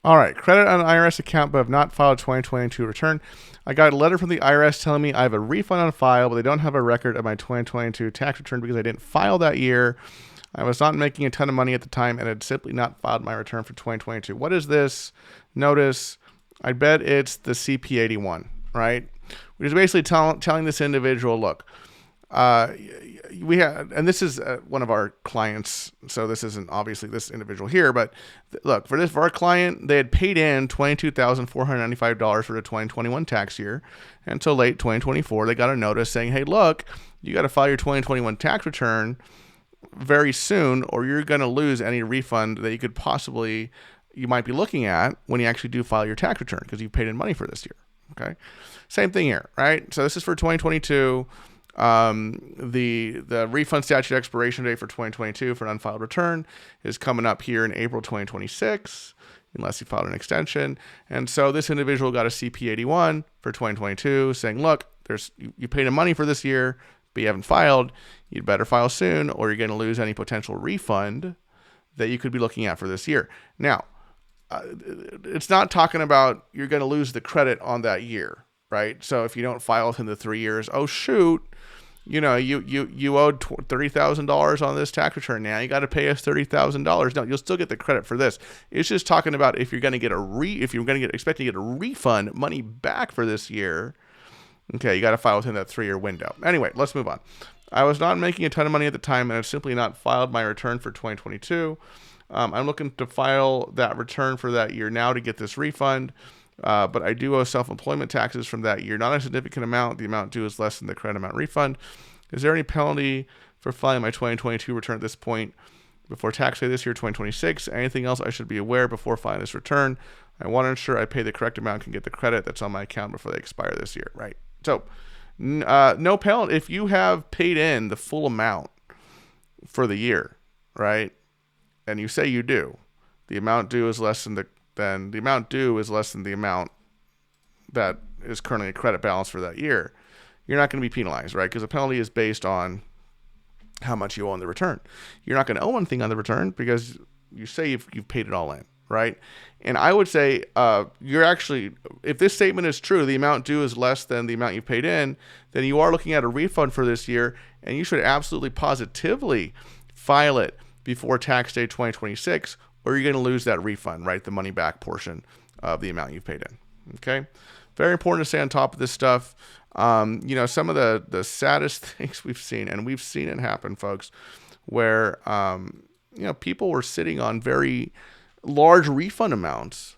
All right, credit on an IRS account but have not filed a 2022 return. I got a letter from the IRS telling me I have a refund on file, but they don't have a record of my 2022 tax return because I didn't file that year. I was not making a ton of money at the time and had simply not filed my return for 2022. What is this notice? I bet it's the CP81, right? Which is basically telling this individual, look, we have, and this is one of our clients, so this isn't obviously this individual here, but look, for our client, they had paid in $22,495 for the 2021 tax year, and so late 2024, they got a notice saying, hey, look, you got to file your 2021 tax return very soon, or you're going to lose any refund that you might be looking at when you actually do file your tax return because you've paid in money for this year. Okay, same thing here, right? So this is for 2022. The refund statute expiration date for 2022 for an unfiled return is coming up here in April 2026, unless you filed an extension. And so this individual got a CP81 for 2022 saying, look, you paid in money for this year, but you haven't filed. You'd better file soon or you're going to lose any potential refund that you could be looking at for this year. Now, it's not talking about you're going to lose the credit on that year, right? So if you don't file within the 3 years, oh shoot, you owed $30,000 on this tax return. Now you got to pay us $30,000. No, you'll still get the credit for this. It's just talking about if you're going to get expecting to get a refund, money back for this year. Okay, you got to file within that 3 year window. Anyway, let's move on. I was not making a ton of money at the time and I've simply not filed my return for 2022. I'm looking to file that return for that year now to get this refund. But I do owe self-employment taxes from that year. Not a significant amount. The amount due is less than the credit amount refund. Is there any penalty for filing my 2022 return at this point before tax day this year, 2026? Anything else I should be aware before filing this return? I want to ensure I pay the correct amount and can get the credit that's on my account before they expire this year, right? So no penalty. If you have paid in the full amount for the year, right, and you say you do, the amount due is less than the amount due is less than the amount that is currently a credit balance for that year, you're not going to be penalized, right? Because the penalty is based on how much you owe on the return. You're not going to owe anything on the return because you say you've paid it all in, right? And I would say if this statement is true, the amount due is less than the amount you've paid in, then you are looking at a refund for this year, and you should absolutely positively file it before tax day 2026, or you're going to lose that refund, right? The money back portion of the amount you've paid in. Okay. Very important to stay on top of this stuff. Some of the saddest things we've seen, and we've seen it happen, folks, where, people were sitting on very large refund amounts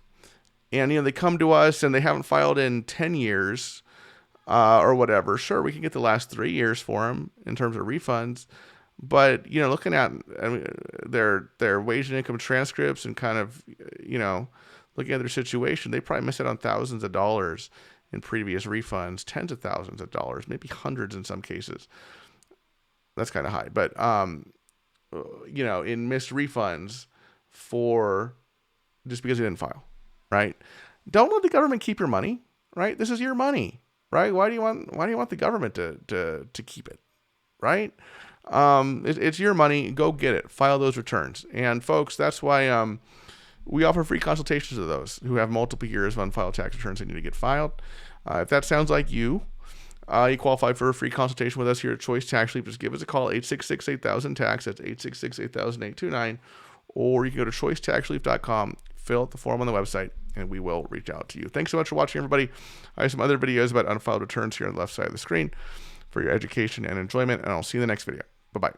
and, they come to us and they haven't filed in 10 years, or whatever. Sure. We can get the last 3 years for them in terms of refunds. But, looking at their wage and income transcripts and kind of, looking at their situation, they probably miss out on thousands of dollars in previous refunds, tens of thousands of dollars, maybe hundreds in some cases. That's kind of high. But, in missed refunds for just because you didn't file, right? Don't let the government keep your money, right? This is your money, right? Why do you want the government to keep it, right? It's your money. Go get it. File those returns. And folks, that's why we offer free consultations to those who have multiple years of unfiled tax returns that need to get filed. If that sounds like you qualify for a free consultation with us here at Choice Tax Leap. Just give us a call, 866-8000-TAX. That's 866-8000-829. Or you can go to choicetaxleap.com, fill out the form on the website, and we will reach out to you. Thanks so much for watching, everybody. I have some other videos about unfiled returns here on the left side of the screen for your education and enjoyment, and I'll see you in the next video. Bye-bye.